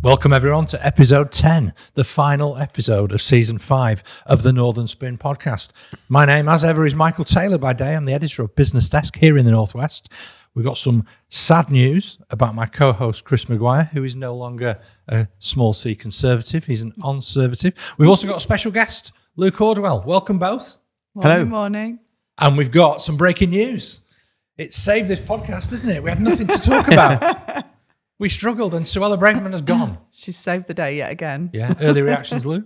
Welcome everyone to episode 10, the final episode of season 5 of the Northern Spin podcast. My name, as ever, is Michael Taylor by day. I'm the editor of Business Desk here in the Northwest. We've got some sad news about my co-host Chris Maguire, who is no longer a small C conservative. He's an conservative. We've also got a special guest, Lou Cordwell. Welcome both. Hello. Good morning. And we've got some breaking news. It saved this podcast, didn't it? We had nothing to talk about. We struggled and Suella Braverman has gone. She's saved the day yet again. Yeah. Early reactions, Lou?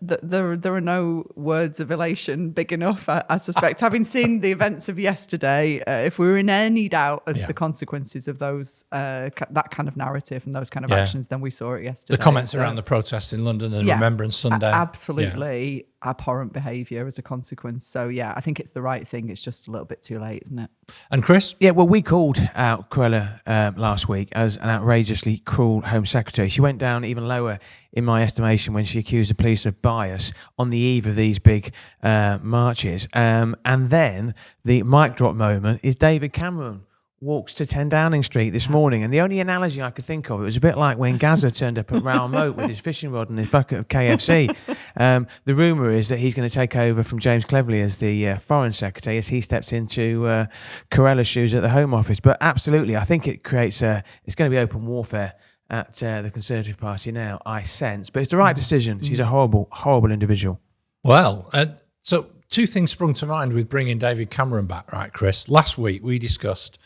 There are no words of elation big enough, I suspect. Having seen the events of yesterday, if we were in any doubt as to the consequences of those, that kind of narrative and those kind of actions, then we saw it yesterday. The comments around the protests in London and Remembrance Sunday. Absolutely abhorrent behaviour as a consequence. So, yeah, I think it's the right thing. It's just a little bit too late, isn't it? And Chris? Yeah, well, we called out Cruella last week as an outrageously cruel Home Secretary. She went down even lower in my estimation when she accused the police of bias on the eve of these big marches. And then the mic drop moment is David Cameron walks to 10 Downing Street this morning. And the only analogy I could think of, it was a bit like when Gaza turned up at Raoul Moat with his fishing rod and his bucket of KFC. The rumour is that he's going to take over from James Cleverly as the Foreign Secretary as he steps into Corella's shoes at the Home Office. But absolutely, I think it creates it's going to be open warfare at the Conservative Party now, I sense. But it's the right decision. She's a horrible, horrible individual. Well, so two things sprung to mind with bringing David Cameron back, right, Chris? Last week, we discussed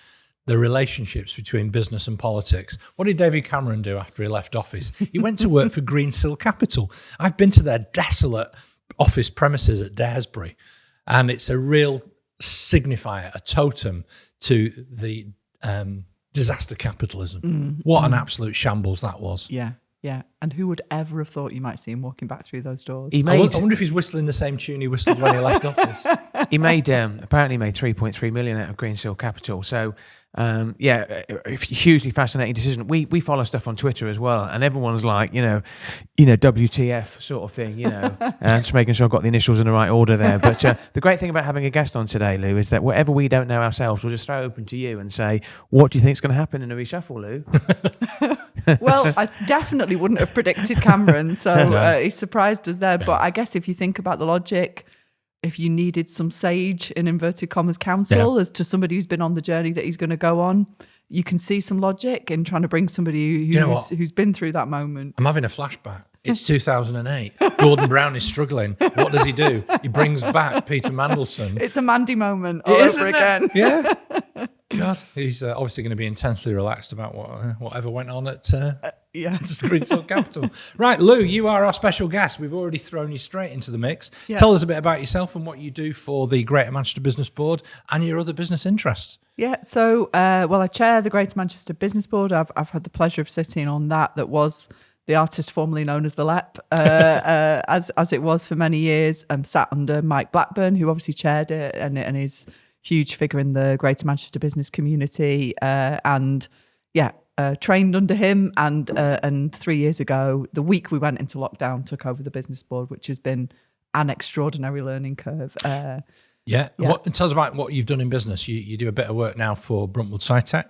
the relationships between business and politics. What did David Cameron do after he left office? He went to work for Greensill Capital. I've been to their desolate office premises at Daresbury, and it's a real signifier, a totem to the disaster capitalism. What an absolute shambles that was. Yeah. And who would ever have thought you might see him walking back through those doors? I wonder if he's whistling the same tune he whistled when he left office. He made apparently made 3.3 million out of Greensill Capital. So a hugely fascinating decision. We follow stuff on Twitter as well, and everyone's like, WTF sort of thing, just making sure I've got the initials in the right order there. But the great thing about having a guest on today, Lou, is that whatever we don't know ourselves, we'll just throw open to you and say, what do you think is going to happen in a reshuffle, Lou? Well, I definitely wouldn't have predicted Cameron, so he surprised us there. But I guess if you think about the logic, if you needed some sage, in inverted commas, counsel as to somebody who's been on the journey that he's going to go on, you can see some logic in trying to bring somebody who's been through that moment. I'm having a flashback. It's 2008. Gordon Brown is struggling. What does he do? He brings back Peter Mandelson. It's a Mandy moment all over again. Yeah. God, he's obviously going to be intensely relaxed about whatever went on at Greensill Capital. Right, Lou, you are our special guest. We've already thrown you straight into the mix. Yeah. Tell us a bit about yourself and what you do for the Greater Manchester Business Board and your other business interests. Yeah, so I chair the Greater Manchester Business Board. I've had the pleasure of sitting on that was the artist formerly known as the LEP, as it was for many years. Sat under Mike Blackburn, who obviously chaired it and is huge figure in the Greater Manchester business community, trained under him. And 3 years ago, the week we went into lockdown, took over the business board, which has been an extraordinary learning curve. Tell us about what you've done in business. You do a bit of work now for Bruntwood SciTech.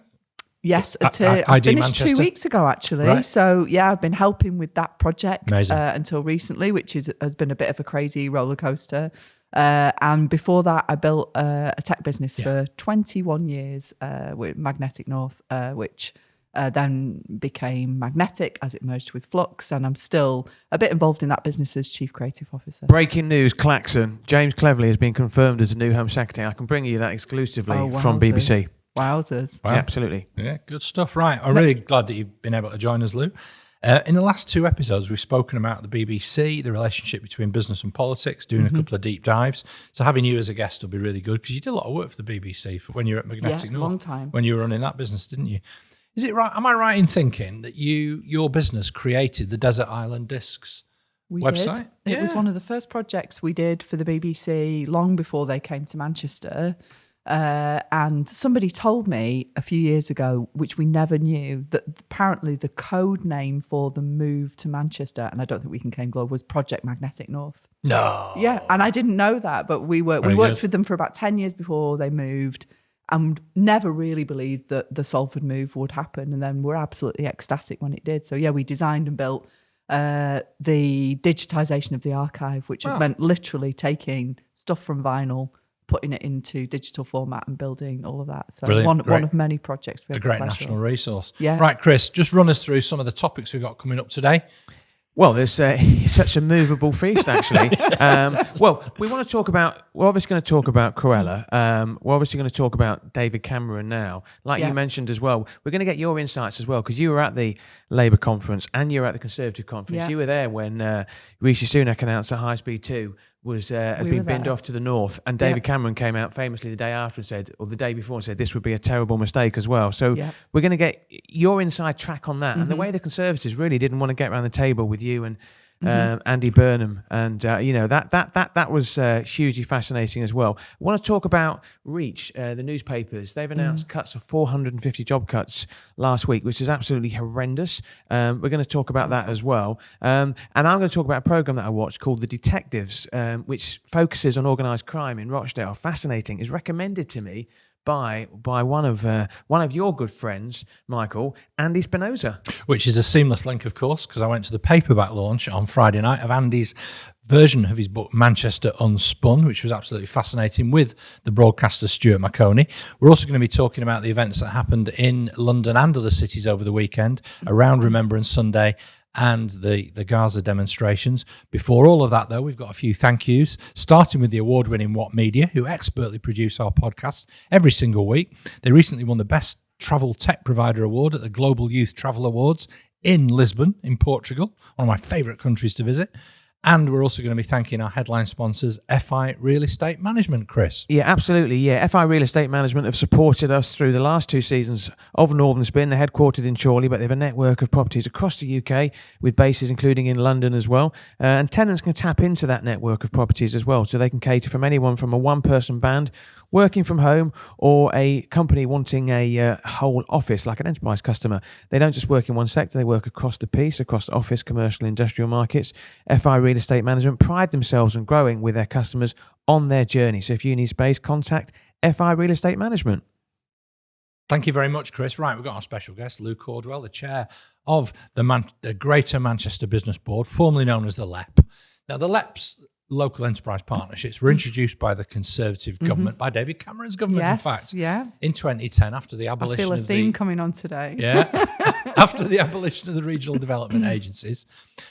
Yes, I finished Manchester. 2 weeks ago, actually. Right. So, I've been helping with that project until recently, which has been a bit of a crazy roller coaster. And before that, I built a tech business for 21 years with Magnetic North, which then became Magnetic as it merged with Flux. And I'm still a bit involved in that business as Chief Creative Officer. Breaking news, Klaxon. James Cleverly has been confirmed as a new Home Secretary. I can bring you that exclusively from BBC. Wowzers. Wow. Yeah, absolutely. Yeah, good stuff. Right. I'm really glad that you've been able to join us, Lou. In the last 2 episodes, we've spoken about the BBC, the relationship between business and politics, doing a couple of deep dives. So having you as a guest will be really good because you did a lot of work for the BBC when you were at Magnetic North. Long time. When you were running that business, didn't you? Is it right? Am I right in thinking that your business created the Desert Island Discs website? It was one of the first projects we did for the BBC long before they came to Manchester. And somebody told me a few years ago, which we never knew, that apparently the code name for the move to Manchester, and I don't think we can claim glory, was Project Magnetic North. No. Yeah, and I didn't know that, but we worked with them for about 10 years before they moved. and never really believed that the Salford move would happen. And then we're absolutely ecstatic when it did. So yeah, we designed and built the digitisation of the archive, which meant literally taking stuff from vinyl, putting it into digital format and building all of that. So one of many projects. A great national resource. Yeah. Right, Chris, just run us through some of the topics we've got coming up today. Well, there's such a movable feast, actually. Well, we want to talk about. We're obviously going to talk about Cruella. We're obviously going to talk about David Cameron now. Like you mentioned as well, we're going to get your insights as well, because you were at the Labour conference and you were at the Conservative conference. Yeah. You were there when Rishi Sunak announced that High Speed 2 has been binned off to the north, and David Cameron came out famously the day after and said, or the day before, and said this would be a terrible mistake as well. So we're going to get your inside track on that, and the way the Conservatives really didn't want to get around the table with you and Andy Burnham, and that was hugely fascinating as well. I want to talk about Reach, the newspapers. They've announced cuts of 450 job cuts last week, which is absolutely horrendous. We're going to talk about that as well, and I'm going to talk about a program that I watched called The Detectives, which focuses on organised crime in Rochdale. Fascinating. Is recommended to me by one of your good friends, Michael, Andy Spinoza. Which is a seamless link, of course, because I went to the paperback launch on Friday night of Andy's version of his book Manchester Unspun, which was absolutely fascinating, with the broadcaster Stuart Maconie. We're also going to be talking about the events that happened in London and other cities over the weekend around Remembrance Sunday and the Gaza demonstrations. Before all of that, though, we've got a few thank yous, starting with the award-winning What Media, who expertly produce our podcast every single week. They recently won the Best Travel Tech Provider Award at the Global Youth Travel Awards in Lisbon, in Portugal, one of my favourite countries to visit. And we're also going to be thanking our headline sponsors, FI Real Estate Management, Chris. Yeah, absolutely. Yeah, FI Real Estate Management have supported us through the last 2 seasons of Northern Spin. They're headquartered in Chorley, but they have a network of properties across the UK with bases including in London as well. And tenants can tap into that network of properties as well, so they can cater from anyone from a one-person band working from home or a company wanting a whole office, like an enterprise customer. They don't just work in one sector, they work across the piece, across office, commercial, industrial markets. FI Real Estate Management pride themselves on growing with their customers on their journey. So if you need space, contact FI Real Estate Management. Thank you very much, Chris. Right, we've got our special guest, Lou Cordwell, the chair of the Greater Manchester Business Board, formerly known as the LEP. Now, the LEP's local enterprise partnerships were introduced by the Conservative government, by David Cameron's government, in fact, in 2010, after the abolition I feel a theme coming on today. Yeah, after the abolition of the regional development agencies.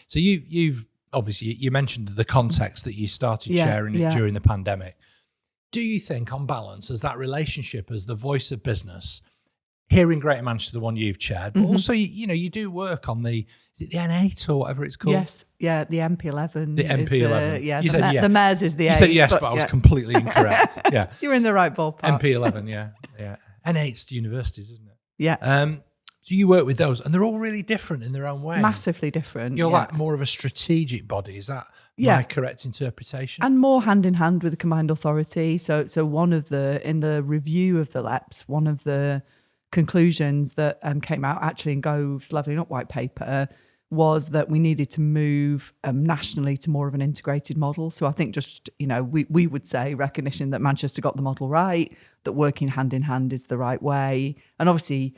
So you've obviously, you mentioned the context that you started sharing it during the pandemic. Do you think, on balance, as that relationship as the voice of business here in Greater Manchester, the one you've chaired, but also, you do work on is it the N8 or whatever it's called? Yes, yeah, the MP11. The MP11. You said the mayor's is the 8. You said yes, but I was completely incorrect. Yeah. You're in the right ballpark. MP11, yeah. N8's universities, isn't it? Yeah. So you work with those, and they're all really different in their own way. Massively different. You're like more of a strategic body. Is that my correct interpretation? And more hand in hand with the combined authority. So one of in the review of the LEPs, one of the conclusions that came out actually in Gove's Levelling Up white paper was that we needed to move nationally to more of an integrated model. So I think just, we would say recognition that Manchester got the model right, that working hand in hand is the right way. And obviously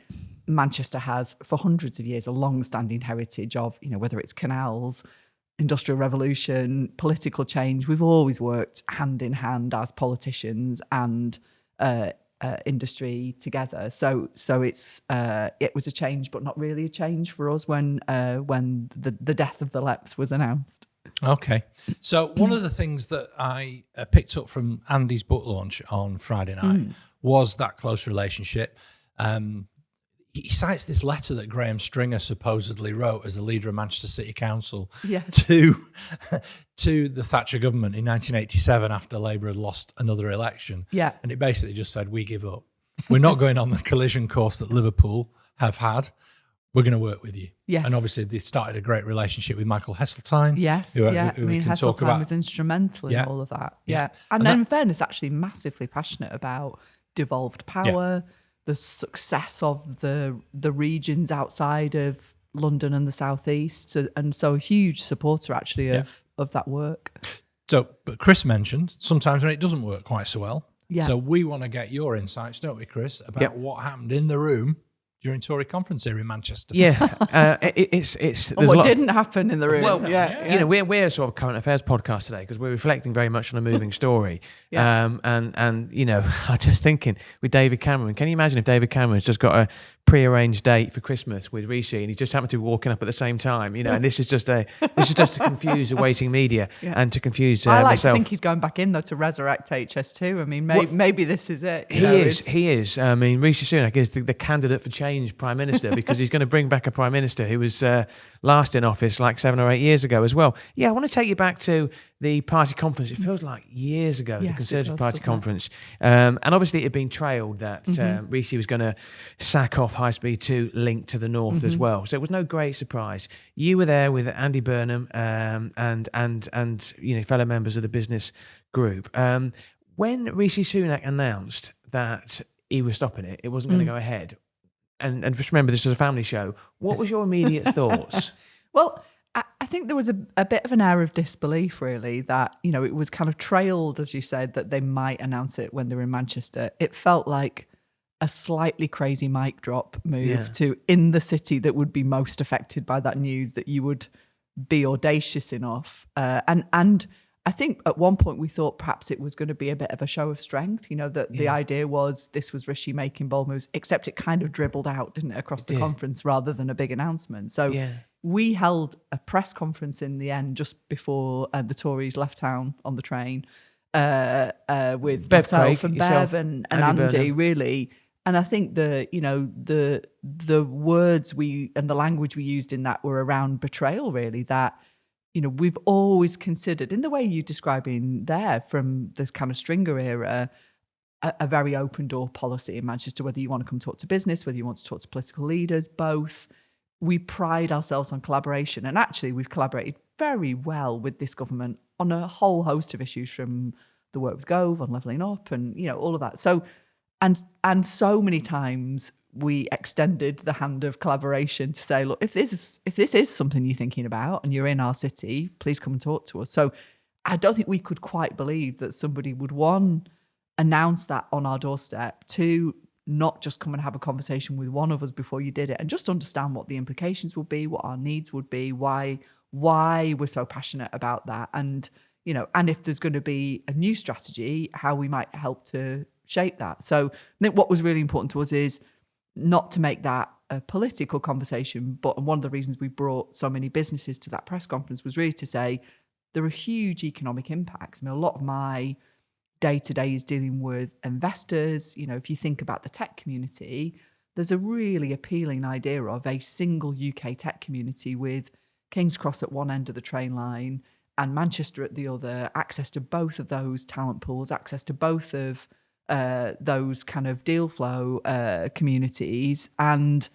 Manchester has for hundreds of years a long-standing heritage of, whether it's canals, industrial revolution, political change. We've always worked hand in hand as politicians and industry together. So it's it was a change, but not really a change for us when the death of the LEPs was announced. Okay. So one of the things that I picked up from Andy's book launch on Friday night was that close relationship. He cites this letter that Graham Stringer supposedly wrote as the leader of Manchester City Council to the Thatcher government in 1987 after Labour had lost another election. Yeah. And it basically just said, we give up. We're not going on the collision course that Liverpool have had. We're going to work with you. Yes. And obviously they started a great relationship with Michael Heseltine. Yes. Who Heseltine was instrumental in all of that. Yeah. And then in fairness, actually massively passionate about devolved power, the success of the regions outside of London and the southeast, and so a huge supporter actually of that work. So, but Chris mentioned sometimes when it doesn't work quite so well, Yeah. So we want to get your insights, don't we, Chris, about what happened in the room during Tory conference here in Manchester. Yeah, it's. There's a what lot didn't happen in the room. Well, yeah. you know, we're a sort of current affairs podcast today because we're reflecting very much on a moving story. Yeah. And you know, I'm just thinking with David Cameron. Can you imagine if David Cameron's just got a pre-arranged date for Christmas with Rishi and he's just happened to be walking up at the same time? You know, and this is just to confuse the waiting media and to confuse I like myself. to think he's going back in though to resurrect HS2. I mean, maybe this is it. He is. I mean, Rishi Sunak is the candidate for change prime minister because he's going to bring back a prime minister who was last in office like 7 or 8 years ago as well. Yeah, I want to take you back to the party conference. It feels like years ago, the Conservative Party conference. And obviously it had been trailed that Rishi was going to sack off High Speed 2 link to the north as well. So it was no great surprise. You were there with Andy Burnham and you know, fellow members of the business group. When Rishi Sunak announced that he was stopping it, it wasn't going to go ahead. And just remember, this is a family show. What was your immediate thoughts? Well, I think there was a bit of an air of disbelief, really, that, you know, it was kind of trailed, as you said, that they might announce it when they were in Manchester. It felt like a slightly crazy mic drop move to in the city that would be most affected by that news, that you would be audacious enough. And I think at one point we thought perhaps it was going to be a bit of a show of strength, you know, that the idea was this was Rishi making bold moves, except it kind of dribbled out, didn't it, across the conference rather than a big announcement. So we held a press conference in the end just before the Tories left town on the train with Bev myself Craig, and yourself, Bev and Andy Andy, Burnham. really. And I think the words and the language we used in that were around betrayal, really, that, you know, we've always considered, in the way you're describing there from this kind of Stringer era, a very open door policy in Manchester, whether you want to come talk to business, whether you want to talk to political leaders, both. We pride ourselves on collaboration. And actually, we've collaborated very well with this government on a whole host of issues, from the work with Gove on levelling up and, you know, all of that. So, and so many times we extended the hand of collaboration to say, look, if this is something you're thinking about and you're in our city, please come and talk to us. So I don't think we could quite believe that somebody would, one, announce that on our doorstep, two, not just come and have a conversation with one of us before you did it and just understand what the implications would be, what our needs would be, why we're so passionate about that. And, you know, and if there's going to be a new strategy, how we might help to shape that. So I think what was really important to us is not to make that a political conversation, but one of the reasons we brought so many businesses to that press conference was really to say there are huge economic impacts. I mean, a lot of my day-to-day is dealing with investors. You know, if you think about the tech community, there's a really appealing idea of a single UK tech community with King's Cross at one end of the train line and Manchester at the other, access to both of those talent pools, access to both of those kind of deal flow communities, and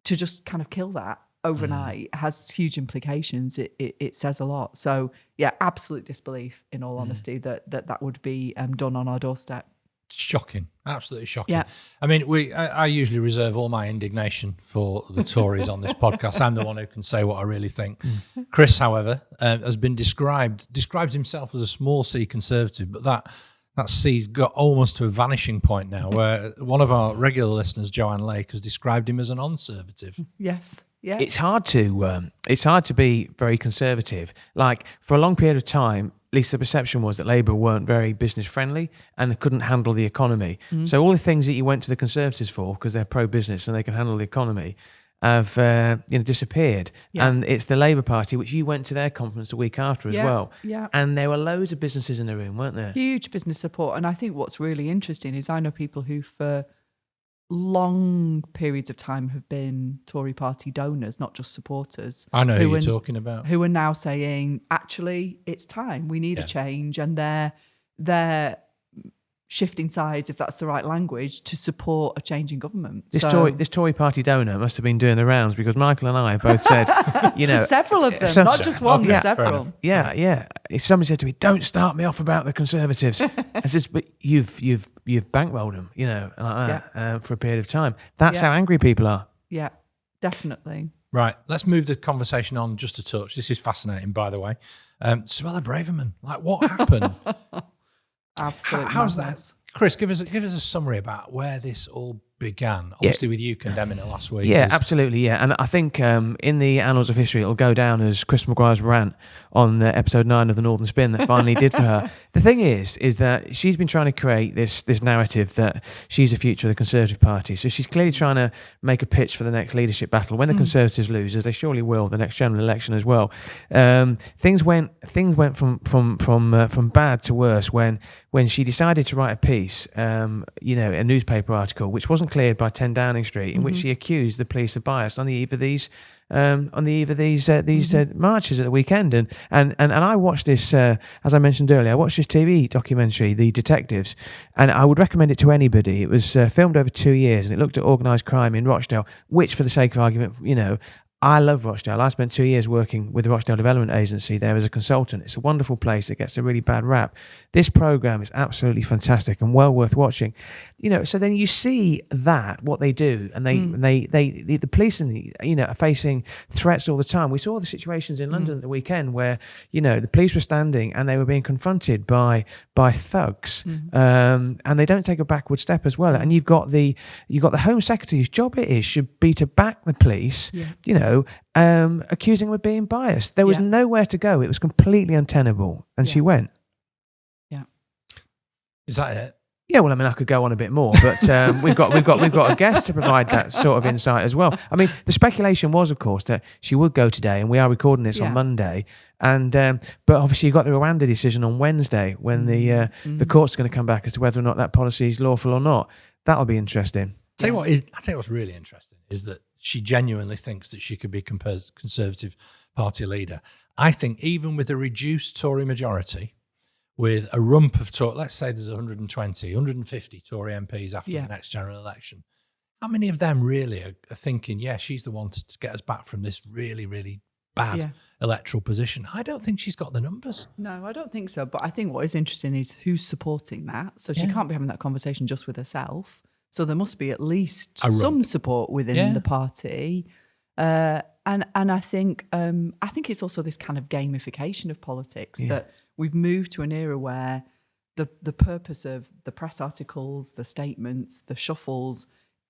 to just kind of kill that overnight has huge implications. It says a lot. So yeah, absolute disbelief, in all honesty, that would be done on our doorstep. Shocking, absolutely shocking. Yeah. I mean, I usually reserve all my indignation for the Tories on this podcast. I'm the one who can say what I really think. Chris, however, has been described himself as a small C Conservative, but that C's got almost to a vanishing point now, where one of our regular listeners, Joanne Lake, has described him as an conservative. Yes. Yeah. It's hard to be very conservative. Like, for a long period of time, at least the perception was that Labour weren't very business friendly and they couldn't handle the economy. So all the things that you went to the Conservatives for, because they're pro-business and they can handle the economy, have disappeared. Yeah. And it's the Labour Party, which you went to their conference the week after as well. Yeah. And there were loads of businesses in the room, weren't there? Huge business support. And I think what's really interesting is I know people who for long periods of time have been Tory party donors, not just supporters. I know who you're talking about. Who are now saying, actually, it's time. We need a change. And they're shifting sides, if that's the right language, to support a change in government. This Tory party donor must have been doing the rounds, because Michael and I both said, you know, there's several of them, not just one. There's several. Yeah. Somebody said to me, "Don't start me off about the Conservatives." I says, "But you've bankrolled them, you know, like that, for a period of time. That's how angry people are." Yeah, definitely. Right, let's move the conversation on just a touch. This is fascinating, by the way. Suella Braverman, like, what happened? Absolutely. How's that? Chris, give us a summary about where this all began. Obviously, with you condemning it last week. Yeah, absolutely. Yeah, and I think in the annals of history, it'll go down as Chris Maguire's rant on episode 9 of the Northern Spin that finally did for her. The thing is that she's been trying to create this narrative that she's the future of the Conservative Party. So she's clearly trying to make a pitch for the next leadership battle. When the Conservatives lose, as they surely will, the next general election as well, things went from bad to worse when she decided to write a piece, a newspaper article, which wasn't cleared by 10 Downing Street, in which she accused the police of bias on the eve of these marches at the weekend. And I watched this, as I mentioned earlier, I watched this TV documentary, The Detectives, and I would recommend it to anybody. It was filmed over 2 years, and it looked at organised crime in Rochdale, which, for the sake of argument, I love Rochdale. I spent 2 years working with the Rochdale Development Agency there as a consultant. It's a wonderful place that gets a really bad rap. This program is absolutely fantastic and well worth watching. So then you see that what they do, and the police are facing threats all the time. We saw the situations in London at the weekend where the police were standing and they were being confronted by thugs, and they don't take a backward step as well. And you've got the Home Secretary, whose job it should be to back the police. Accusing them of being biased. There was nowhere to go. It was completely untenable, and she went. Yeah, is that it? Yeah, well, I mean, I could go on a bit more, but we've got a guest to provide that sort of insight as well. I mean, the speculation was, of course, that she would go today, and we are recording this on Monday. And but obviously, you got the Rwanda decision on Wednesday, when the court's going to come back as to whether or not that policy is lawful or not. That'll be interesting. I tell you what's really interesting is that she genuinely thinks that she could be Conservative Party leader. I think even with a reduced Tory majority, with a rump of Tory, let's say there's 120, 150 Tory MPs after the next general election, how many of them really are thinking, she's the one to get us back from this really, really bad electoral position? I don't think she's got the numbers. No, I don't think so. But I think what is interesting is who's supporting that. So she can't be having that conversation just with herself. So there must be at least some support within the party, and I think it's also this kind of gamification of politics that we've moved to an era where the purpose of the press articles, the statements, the shuffles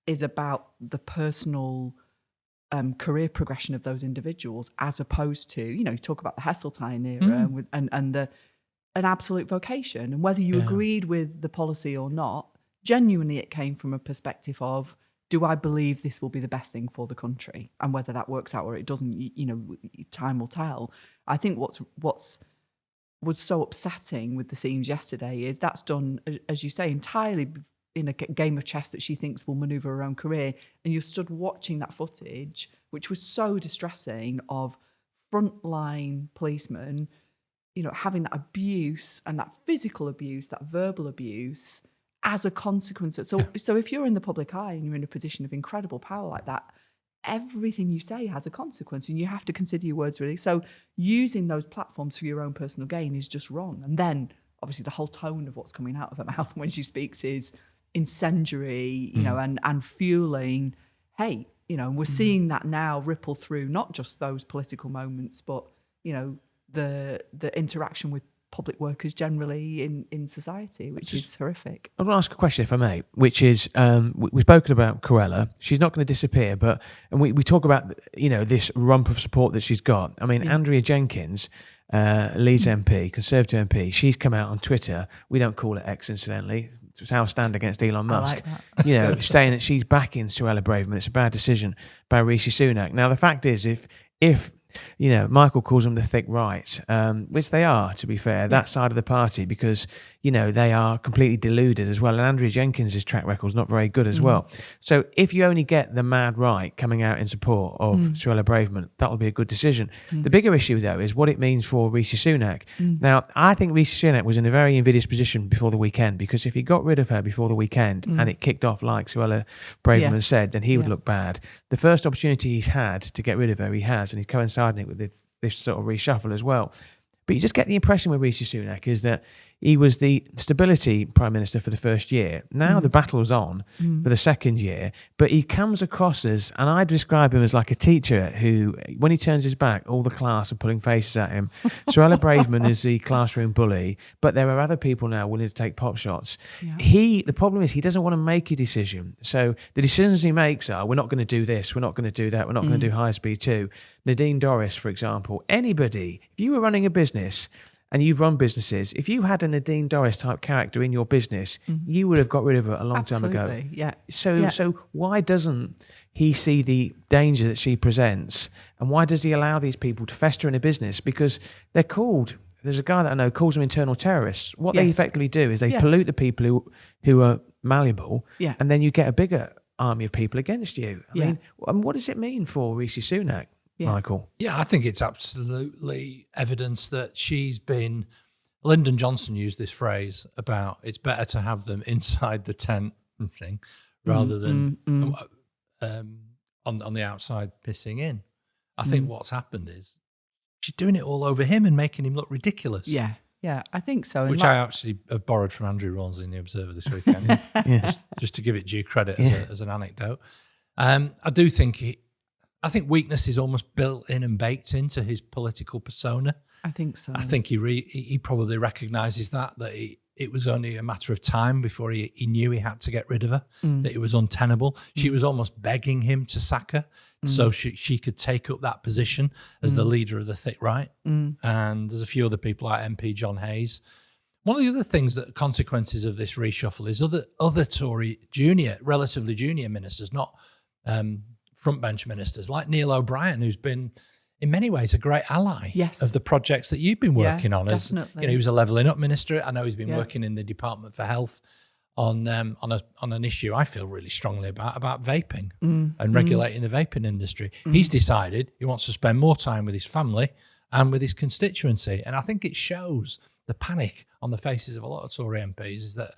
is about the personal career progression of those individuals, as opposed to you talk about the Heseltine era and an absolute vocation, and whether you agreed with the policy or not. Genuinely, it came from a perspective of, do I believe this will be the best thing for the country? And whether that works out or it doesn't, time will tell. I think was so upsetting with the scenes yesterday is that's done, as you say, entirely in a game of chess that she thinks will maneuver her own career. And you're stood watching that footage, which was so distressing, of frontline policemen, having that abuse and that physical abuse, that verbal abuse, as a consequence. So if you're in the public eye and you're in a position of incredible power like that, everything you say has a consequence, and you have to consider your words really. So using those platforms for your own personal gain is just wrong. And then obviously the whole tone of what's coming out of her mouth when she speaks is incendiary, and fueling hate. We're seeing that now ripple through not just those political moments, but the interaction with public workers generally in society, which is horrific. I want to ask a question, if I may, which is, we've spoken about Corella. She's not going to disappear, and we talk about, this rump of support that she's got. I mean, Andrea Jenkins, Leeds MP, Conservative MP, she's come out on Twitter. We don't call it X, incidentally. It's how I stand against Elon Musk. I like that. Saying that she's backing Suella Braverman. It's a bad decision by Rishi Sunak. Now, the fact is, if Michael calls them the thick right, which they are, to be fair, that side of the party, because, they are completely deluded as well. And Andrea Jenkins' track record is not very good as well. So if you only get the mad right coming out in support of Suella Braverman, that will be a good decision. The bigger issue, though, is what it means for Rishi Sunak. Now, I think Rishi Sunak was in a very invidious position before the weekend, because if he got rid of her before the weekend and it kicked off like Suella Braverman said, then he would look bad. The first opportunity he's had to get rid of her, he has, and he's coinciding it with this sort of reshuffle as well. But you just get the impression with Rishi Sunak is that, he was the stability prime minister for the first year. Now the battle's on for the second year, but he comes across as, and I describe him as like a teacher who, when he turns his back, all the class are pulling faces at him. Suella Braverman is the classroom bully, but there are other people now willing to take pop shots. Yeah. The problem is he doesn't want to make a decision. So the decisions he makes are, we're not going to do this, we're not going to do that, we're not going to do high speed 2. Nadine Dorries, for example, anybody, if you were running a business, and you've run businesses, if you had a Nadine Dorries type character in your business, you would have got rid of it a long time ago. Yeah. So why doesn't he see the danger that she presents? And why does he allow these people to fester in a business? Because they're called, there's a guy that I know calls them internal terrorists. What they effectively do is they pollute the people who are malleable, and then you get a bigger army of people against you. I mean, what does it mean for Rishi Sunak? Michael? Yeah, I think it's absolutely evidence that she's been... Lyndon Johnson used this phrase about it's better to have them inside the tent thing rather than on the outside pissing in. I think what's happened is she's doing it all over him and making him look ridiculous. Yeah, I think so. Which I actually have borrowed from Andrew Rawls in The Observer this weekend, just to give it due credit as an anecdote. I do think I think weakness is almost built in and baked into his political persona. I think so. I think he probably recognises that it was only a matter of time before he knew he had to get rid of her, that it was untenable. She was almost begging him to sack her so she could take up that position as the leader of the thick right. And there's a few other people like MP John Hayes. One of the other things that consequences of this reshuffle is other Tory relatively junior ministers, not frontbench ministers like Neil O'Brien, who's been in many ways a great ally of the projects that you've been working on. Definitely. He was a Levelling Up minister. I know he's been working in the Department for Health on an issue I feel really strongly about vaping and regulating the vaping industry. He's decided he wants to spend more time with his family and with his constituency, and I think it shows the panic on the faces of a lot of Tory MPs is that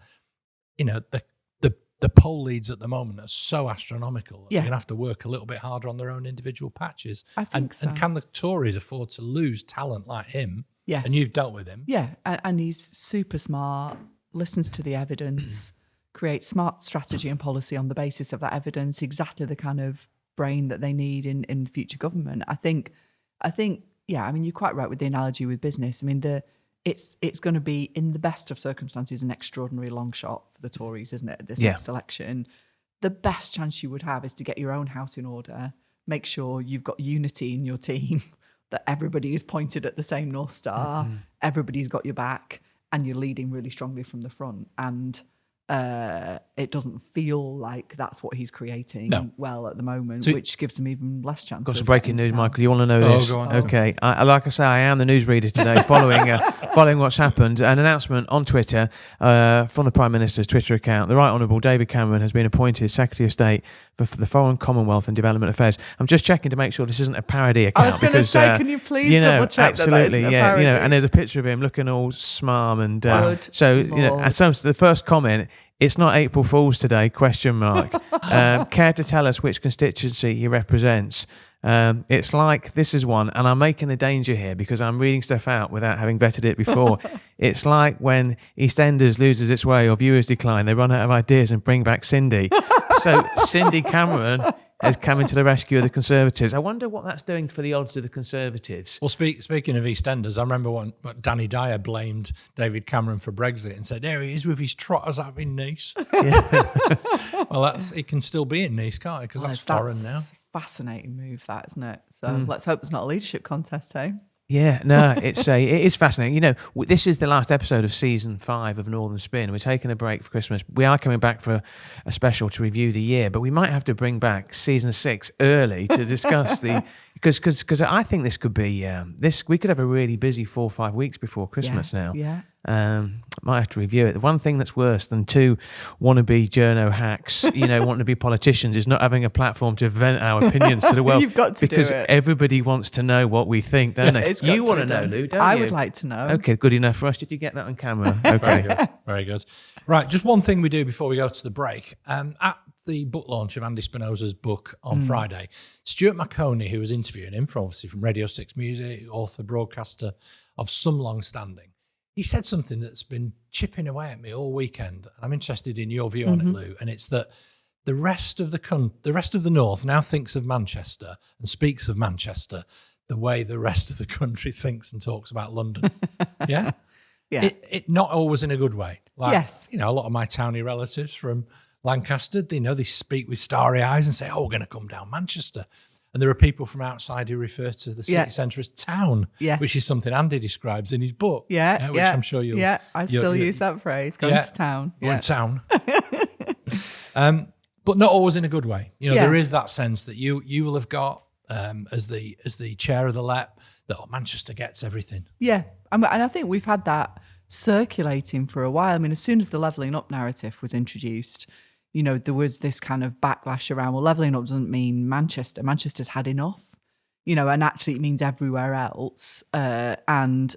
the poll leads at the moment are so astronomical that they're going to have to work a little bit harder on their own individual patches. I think so. And can the Tories afford to lose talent like him? Yes. And you've dealt with him. Yeah, and he's super smart, listens to the evidence, creates smart strategy and policy on the basis of that evidence, exactly the kind of brain that they need in future government. I think, yeah, I mean, you're quite right with the analogy with business. I mean, it's going to be, in the best of circumstances, an extraordinary long shot for the Tories, isn't it, at this next election? The best chance you would have is to get your own house in order, make sure you've got unity in your team, that everybody is pointed at the same North Star, everybody's got your back, and you're leading really strongly from the front. And it doesn't feel like that's what he's creating well at the moment, which gives him even less chance. Got some breaking news, Michael. You want to know this? Go on. Okay. Like I say, I am the newsreader today, following what's happened. An announcement on Twitter from the Prime Minister's Twitter account. The Right Honourable David Cameron has been appointed Secretary of State for the Foreign, Commonwealth and Development Affairs. I'm just checking to make sure this isn't a parody account. I was going to say, can you please double check absolutely, that isn't a parody? And there's a picture of him looking all smarm and the first comment. It's not April Fool's today, ? Care to tell us which constituency he represents? It's like, this is one, and I'm making a danger here because I'm reading stuff out without having vetted it before. It's like when EastEnders loses its way or viewers decline, they run out of ideas and bring back Cindy. So Cindy Cameron is coming to the rescue of the Conservatives. I wonder what that's doing for the odds of the Conservatives. Well, speaking of EastEnders, I remember when Danny Dyer blamed David Cameron for Brexit and said, there he is with his trotters out in Nice. Well, he can still be in Nice, can't he? Because that's foreign now. Fascinating move, that, isn't it? So let's hope it's not a leadership contest, eh? Yeah, no, it is fascinating. You know, this is the last episode of season 5 of Northern Spin. We're taking a break for Christmas. We are coming back for a special to review the year, but we might have to bring back season 6 early to discuss because I think this could be we could have a really busy 4 or 5 weeks before Christmas now. Yeah. Might have to review it. The one thing that's worse than 2 wannabe journo hacks, wanting to be politicians, is not having a platform to vent our opinions to the world. You've got to because do it. Everybody wants to know what we think, don't they? You want to know, Lou, don't you? I would like to know. Okay, good enough for us. Did you get that on camera? Okay. Very good. Right, just one thing we do before we go to the break. At the book launch of Andy Spinoza's book on Friday, Stuart Maconie, who was interviewing him, obviously from Radio 6 Music, author, broadcaster of some long standing, he said something that's been chipping away at me all weekend. And I'm interested in your view on it, Lou. And it's that the rest of the North now thinks of Manchester and speaks of Manchester the way the rest of the country thinks and talks about London. Yeah? Yeah. It not always in a good way. Like, Yes. a lot of my towny relatives from Lancaster, they speak with starry eyes and say, oh, we're going to come down Manchester. And there are people from outside who refer to the city centre as town, which is something Andy describes in his book. Which I'm sure you'll... Yeah, I still use that phrase, going to town. Going to town. But not always in a good way. There is that sense that you will have got, as the chair of the LEP, that Manchester gets everything. Yeah, and I think we've had that circulating for a while. I mean, as soon as the levelling up narrative was introduced, there was this kind of backlash around, well, levelling up doesn't mean Manchester. Manchester's had enough, and actually it means everywhere else. And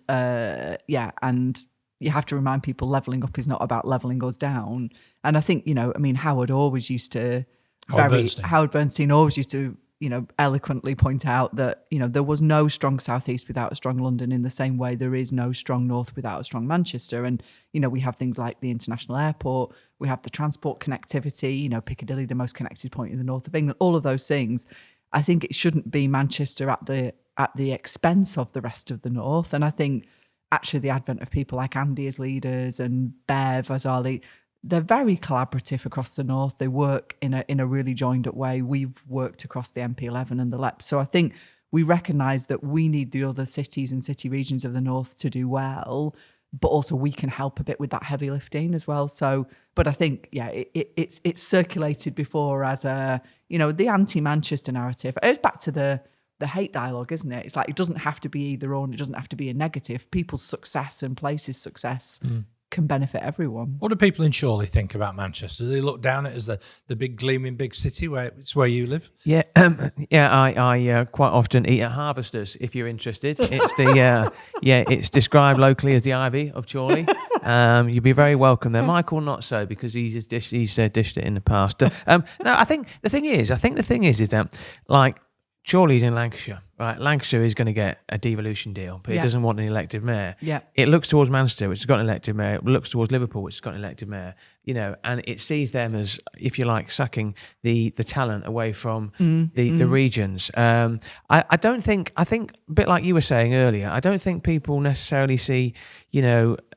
you have to remind people levelling up is not about levelling us down. And I think, Howard always used to... Howard Bernstein always used to, eloquently point out that, there was no strong southeast without a strong London, in the same way there is no strong north without a strong Manchester. And, we have things like the international airport, we have the transport connectivity, Piccadilly, the most connected point in the north of England, all of those things. I think it shouldn't be Manchester at the expense of the rest of the north. And I think actually the advent of people like Andy as leaders and Bev as our lead, they're very collaborative across the north. They work in a really joined up way. We've worked across the MP11 and the LEP. So I think we recognise that we need the other cities and city regions of the north to do well, but also we can help a bit with that heavy lifting as well. So, but I think, it's circulated before as the anti-Manchester narrative. It's back to the hate dialogue, isn't it? It's like, it doesn't have to be either or, and it doesn't have to be a negative. People's success and places' success can benefit everyone. What do people in Chorley think about Manchester? Do they look down at it as the big gleaming big city where you live? Yeah, I quite often eat at Harvesters. If you're interested, it's it's described locally as the Ivy of Chorley. You'd be very welcome there. Michael, not so, because he's dished it in the past. No, I think the thing is that, like, Chorley's in Lancashire, right? Lancashire is going to get a devolution deal, but it doesn't want an elected mayor. Yeah. It looks towards Manchester, which has got an elected mayor. It looks towards Liverpool, which has got an elected mayor. And it sees them as, if you like, sucking the talent away from the regions. I don't think, I think a bit like you were saying earlier, I don't think people necessarily see,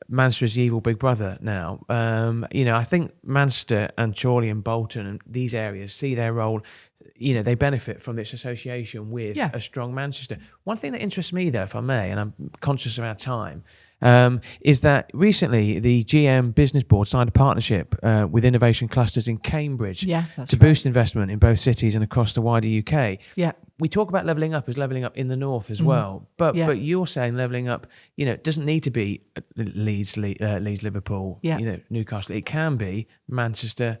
Manchester as the evil big brother now. I think Manchester and Chorley and Bolton and these areas see their role. They benefit from this association with a strong Manchester. One thing that interests me, though, if I may, and I'm conscious of our time, is that recently the GM Business Board signed a partnership with innovation clusters in Cambridge to boost investment in both cities and across the wider UK. Yeah. We talk about levelling up as levelling up in the north as well, but you're saying levelling up, doesn't need to be Leeds, Liverpool, Newcastle. It can be Manchester,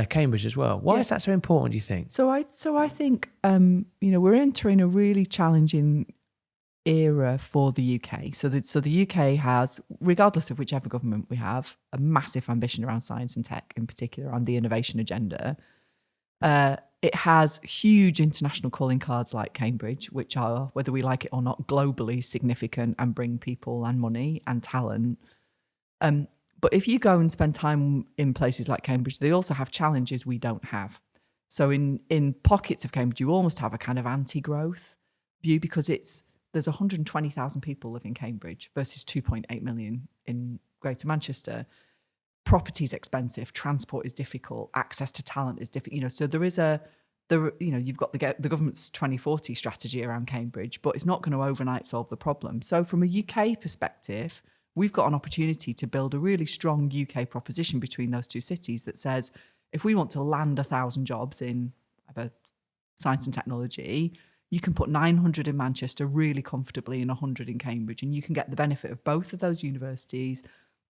Cambridge as well. Why is that so important, do you think? So I think we're entering a really challenging era for the UK. So the UK has, regardless of whichever government we have, a massive ambition around science and tech, in particular on the innovation agenda. It has huge international calling cards like Cambridge, which are, whether we like it or not, globally significant and bring people and money and talent. But if you go and spend time in places like Cambridge, they also have challenges we don't have. So in pockets of Cambridge, you almost have a kind of anti-growth view, because there's 120,000 people live in Cambridge versus 2.8 million in Greater Manchester. Property's expensive, transport is difficult, access to talent is difficult. So there is you've got the government's 2040 strategy around Cambridge, but it's not going to overnight solve the problem. So from a UK perspective, we've got an opportunity to build a really strong UK proposition between those two cities that says, if we want to land 1,000 jobs in science and technology, you can put 900 in Manchester really comfortably and 100 in Cambridge, and you can get the benefit of both of those universities,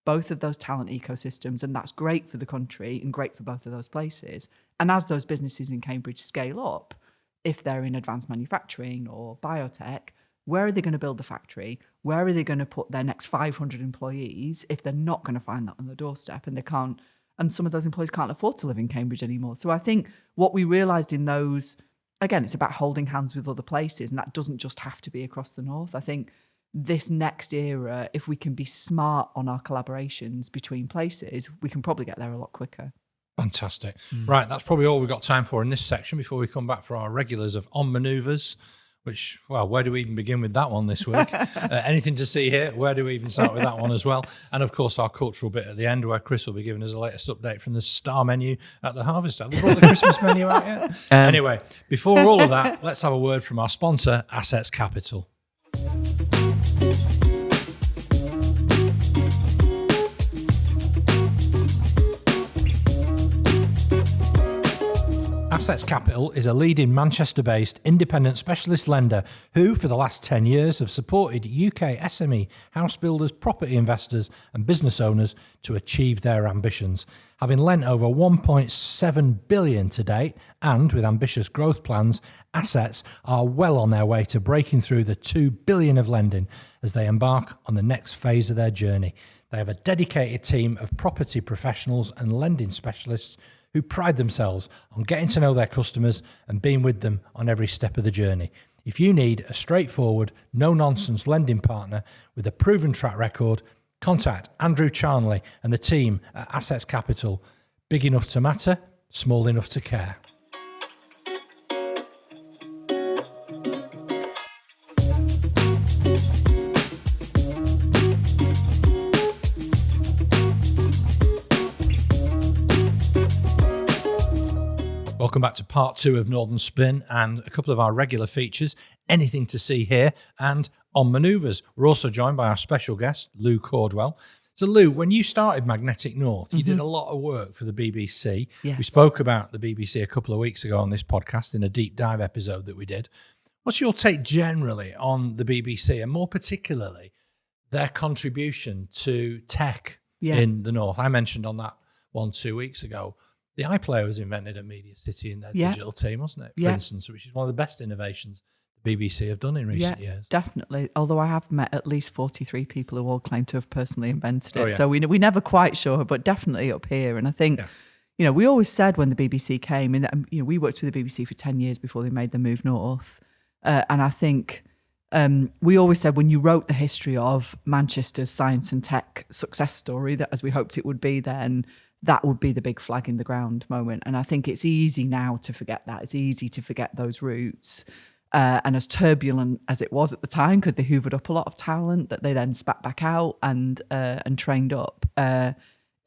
both of those talent ecosystems, and that's great for the country and great for both of those places. And as those businesses in Cambridge scale up, if they're in advanced manufacturing or biotech, where are they going to build the factory? Where are they going to put their next 500 employees if they're not going to find that on the doorstep, and they can't, and some of those employees can't afford to live in Cambridge anymore? So I think what we realised in those, again, it's about holding hands with other places, and that doesn't just have to be across the north. I think this next era, if we can be smart on our collaborations between places, we can probably get there a lot quicker. Fantastic. Right, that's probably all we've got time for in this section before we come back for our regulars of On Manoeuvres, which, well, where do we even begin with that one this week? Anything to see here? Where do we even start with that one as well? And, of course, our cultural bit at the end where Chris will be giving us the latest update from the star menu at the Harvest. Have they brought the Christmas menu out yet? Anyway, before all of that, let's have a word from our sponsor, Assets Capital. Assets Capital is a leading Manchester-based independent specialist lender who, for the last 10 years, have supported UK SME house builders, property investors and business owners to achieve their ambitions. Having lent over 1.7 billion to date and with ambitious growth plans, Assets are well on their way to breaking through the 2 billion of lending as they embark on the next phase of their journey. They have a dedicated team of property professionals and lending specialists who pride themselves on getting to know their customers and being with them on every step of the journey. If you need a straightforward, no-nonsense lending partner with a proven track record, contact Andrew Charnley and the team at Assets Capital. Big enough to matter, small enough to care. Welcome back to part 2 of Northern Spin and a couple of our regular features, Anything to See Here and On Manoeuvres. We're also joined by our special guest, Lou Cordwell. So Lou, when you started Magnetic North, you did a lot of work for the BBC. Yes. We spoke about the BBC a couple of weeks ago on this podcast in a deep dive episode that we did. What's your take generally on the BBC and more particularly their contribution to tech in the North? I mentioned on that one 2 weeks ago, the iPlayer was invented at Media City in their digital team, wasn't it? For instance, which is one of the best innovations the BBC have done in recent years. Definitely. Although I have met at least 43 people who all claim to have personally invented it. So we never quite sure, but definitely up here. And I think, you know, we always said when the BBC came, and you know, we worked with the BBC for 10 years before they made the move north. And I think we always said when you wrote the history of Manchester's science and tech success story, that as we hoped it would be then, that would be the big flag in the ground moment. And I think it's easy now to forget that. It's easy to forget those roots. And as turbulent as it was at the time, because they hoovered up a lot of talent that they then spat back out and trained up,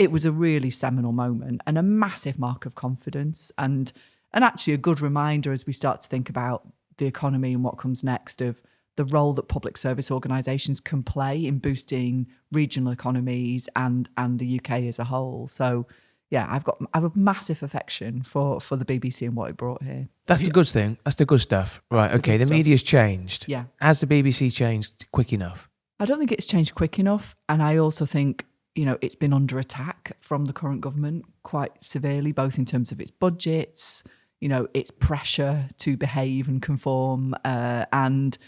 it was a really seminal moment and a massive mark of confidence and actually a good reminder as we start to think about the economy and what comes next of the role that public service organisations can play in boosting regional economies and the UK as a whole. So, yeah, I have a massive affection for the BBC and what it brought here. That's the good thing. That's the good stuff. Right, okay, the media's changed. Yeah. Has the BBC changed quick enough? I don't think it's changed quick enough. And I also think, you know, it's been under attack from the current government quite severely, both in terms of its budgets, you know, its pressure to behave and conform, and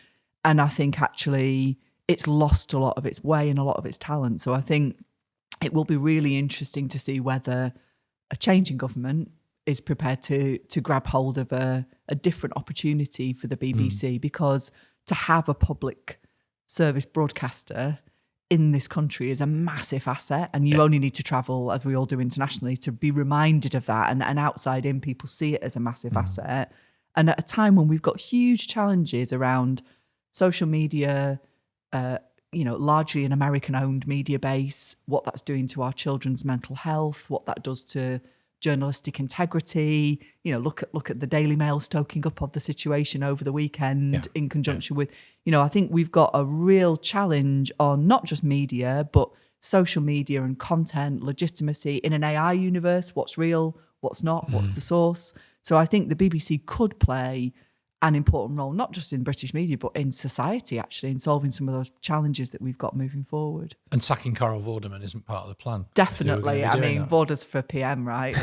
I think actually it's lost a lot of its way and a lot of its talent. So I think it will be really interesting to see whether a change in government is prepared to grab hold of a different opportunity for the BBC, because to have a public service broadcaster in this country is a massive asset, and you only need to travel, as we all do internationally, to be reminded of that. And outside in, people see it as a massive asset. And at a time when we've got huge challenges around social media, you know, largely an American-owned media base, what that's doing to our children's mental health, what that does to journalistic integrity. You know, look at the Daily Mail stoking up of the situation over the weekend in conjunction with, you know, I think we've got a real challenge on not just media, but social media and content, legitimacy in an AI universe. What's real? What's not? What's the source? So I think the BBC could play an important role, not just in British media, but in society, actually, in solving some of those challenges that we've got moving forward. And sacking Carol Vorderman isn't part of the plan. Definitely. I mean, Vorder's for PM, right?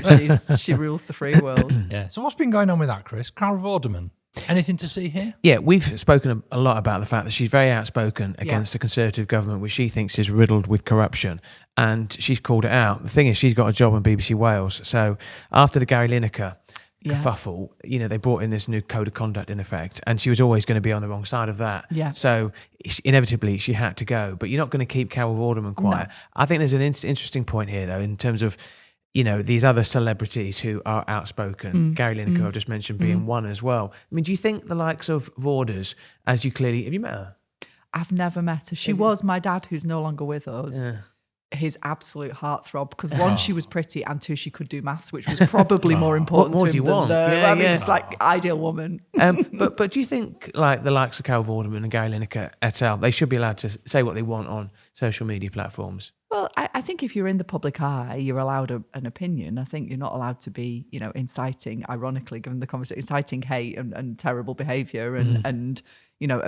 She rules the free world. Yeah. So what's been going on with that, Chris? Carol Vorderman, anything to see here? Yeah, we've spoken a lot about the fact that she's very outspoken against the Conservative government, which she thinks is riddled with corruption. And she's called it out. The thing is, she's got a job on BBC Wales. So after the Gary Lineker kerfuffle, they brought in this new code of conduct in effect, and she was always going to be on the wrong side of that. Yeah. So inevitably she had to go. But you're not going to keep Carol Vorderman quiet. No. I think there's an interesting point here, though, in terms of these other celebrities who are outspoken. Gary Lineker, I've just mentioned, being one as well. I mean, do you think the likes of Vorders, have you met her? I've never met her. She was my dad, who's no longer with us. Yeah. His absolute heartbthrob, because one, she was pretty, and two, she could do maths, which was probably more important what to him than just like ideal woman. But do you think like the likes of Carol Vorderman and Gary Lineker et al., they should be allowed to say what they want on social media platforms? Well, I think if you're in the public eye, you're allowed an opinion. I think you're not allowed to be, inciting, ironically, given the conversation, inciting hate and terrible behaviour and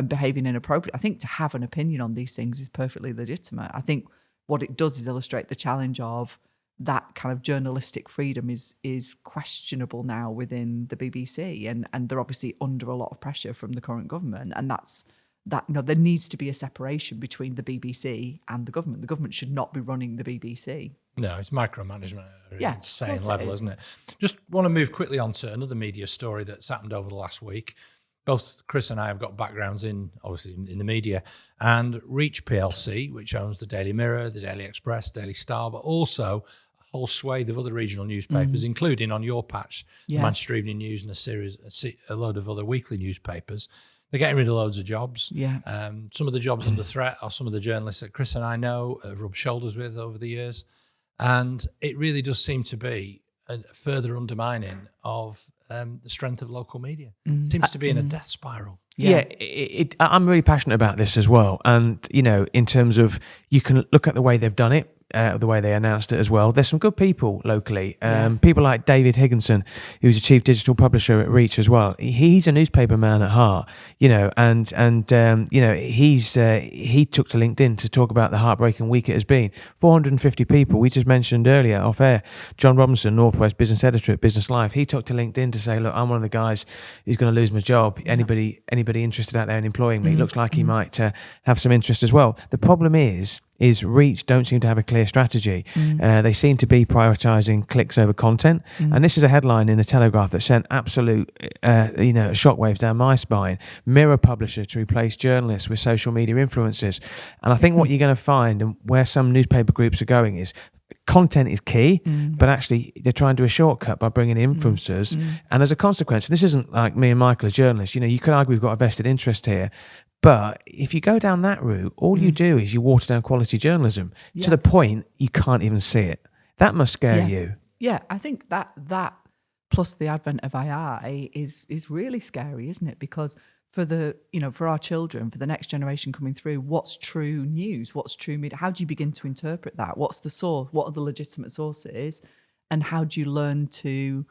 behaving inappropriately. I think to have an opinion on these things is perfectly legitimate. I think what it does is illustrate the challenge of that kind of journalistic freedom is questionable now within the BBC, and they're obviously under a lot of pressure from the current government, and there needs to be a separation between the BBC and the government. The government should not be running the BBC. No, it's micromanagement at an insane level, isn't it? Just want to move quickly on to another media story that's happened over the last week. Both Chris and I have got backgrounds in the media, and Reach PLC, which owns the Daily Mirror, the Daily Express, Daily Star, but also a whole swathe of other regional newspapers, including on your patch, Manchester Evening News and a load of other weekly newspapers. They're getting rid of loads of jobs. Yeah. Some of the jobs under threat are some of the journalists that Chris and I know have rubbed shoulders with over the years. And it really does seem to be a further undermining of the strength of local media. Seems to be in a death spiral. Yeah, I'm really passionate about this as well. And, in terms of, you can look at the way they've done it, the way they announced it as well. There's some good people locally. People like David Higginson, who's a chief digital publisher at Reach as well. He's a newspaper man at heart, he took to LinkedIn to talk about the heartbreaking week it has been. 450 people. We just mentioned earlier off air, John Robinson, Northwest business editor at Business Live. He took to LinkedIn to say, look, I'm one of the guys who's going to lose my job. Anybody interested out there in employing me? Looks like he might have some interest as well. The problem is Reach don't seem to have a clear strategy. They seem to be prioritising clicks over content. And this is a headline in the Telegraph that sent absolute shockwaves down my spine. Mirror publisher to replace journalists with social media influencers. And I think what you're going to find, and where some newspaper groups are going, is content is key, but actually they're trying to do a shortcut by bringing in influencers. And as a consequence, this isn't like me and Michael as journalists, you could argue we've got a vested interest here. But if you go down that route, all you do is you water down quality journalism to the point you can't even see it. That must scare you. Yeah, I think that plus the advent of AI is really scary, isn't it? Because for our children, for the next generation coming through, what's true news? What's true media? How do you begin to interpret that? What's the source? What are the legitimate sources? And how do you learn to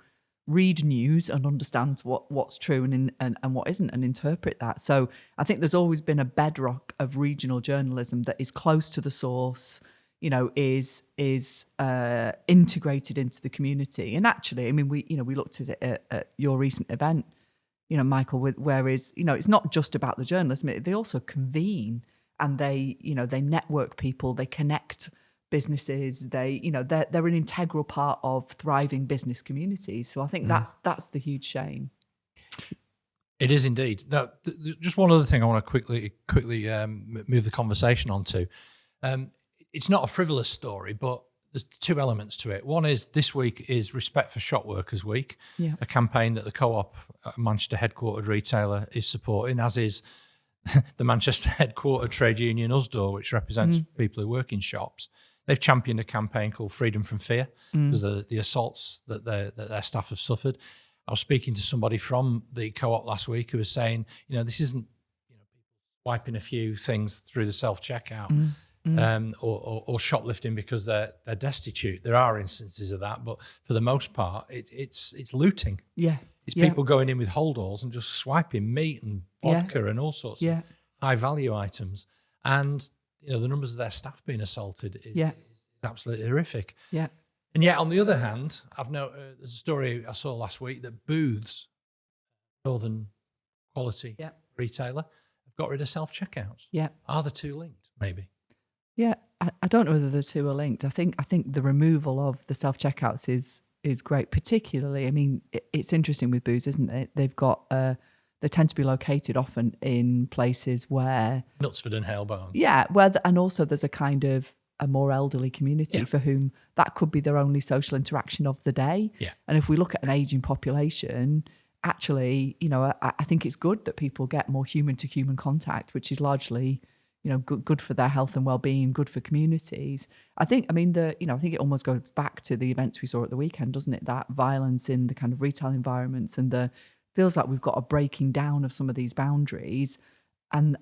read news and understand what's true and what isn't, and interpret that? So I think there's always been a bedrock of regional journalism that is close to the source, is integrated into the community. And actually, I mean, we looked at it at your recent event, Michael, whereas it's not just about the journalism. They also convene, and they network people, they connect businesses, they're an integral part of thriving business communities. So I think that's the huge shame. It is indeed. Now, just one other thing I want to quickly move the conversation on to. It's not a frivolous story, but there's two elements to it. One is this week is Respect for Shop Workers Week, a campaign that the Co-op Manchester headquartered retailer is supporting, as is the Manchester headquartered trade union Usdaw, which represents people who work in shops. They've championed a campaign called Freedom from Fear because of the assaults that their staff have suffered. I was speaking to somebody from the Co-op last week who was saying, this isn't wiping a few things through the self-checkout or shoplifting because they're destitute. There are instances of that, but for the most part, it's looting. Yeah. It's people going in with holdalls and just swiping meat and vodka and all sorts of high-value items. And the numbers of their staff being assaulted is absolutely horrific. Yeah. And yet, on the other hand, there's a story I saw last week that Booths, Northern Quality retailer, have got rid of self-checkouts. Yeah. Are the two linked? Maybe. Yeah, I don't know whether the two are linked. I think the removal of the self-checkouts is great. Particularly, I mean, it's interesting with Booths, isn't it? They've got they tend to be located often in places where Knutsford and Hailbones. Yeah, and also there's a kind of a more elderly community for whom that could be their only social interaction of the day. Yeah. And if we look at an aging population, actually, I think it's good that people get more human to human contact, which is largely, good for their health and well-being, good for communities. I think it almost goes back to the events we saw at the weekend, doesn't it? That violence in the kind of retail environments and feels like we've got a breaking down of some of these boundaries and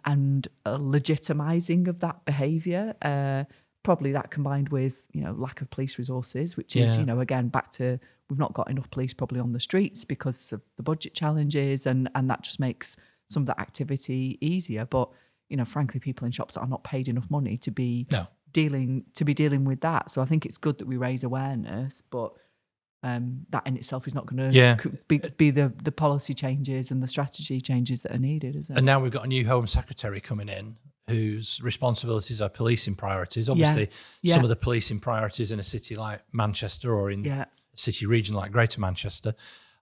a legitimizing of that behavior. Probably that combined with, lack of police resources, which is, again, back to we've not got enough police probably on the streets because of the budget challenges and that just makes some of that activity easier. But, frankly, people in shops are not paid enough money to be dealing with that. So I think it's good that we raise awareness, but that in itself is not going to be the policy changes and the strategy changes that are needed, is it? And now we've got a new Home Secretary coming in whose responsibilities are policing priorities. Obviously, some of the policing priorities in a city like Manchester or in a city region like Greater Manchester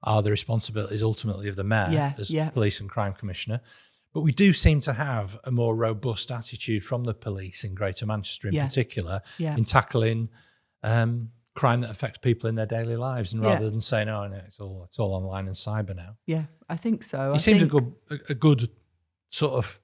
are the responsibilities ultimately of the mayor as police and crime commissioner. But we do seem to have a more robust attitude from the police in Greater Manchester in particular in tackling crime that affects people in their daily lives, and rather than saying, "Oh no, it's all online and cyber now." Yeah, I think so. He seems a good sort of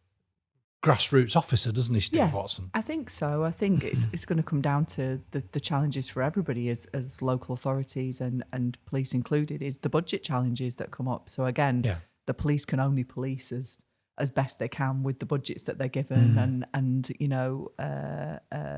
grassroots officer, doesn't he, Steve Watson? I think so. I think it's going to come down to the challenges for everybody as local authorities and police included, is the budget challenges that come up. So again, the police can only police as best they can with the budgets that they're given,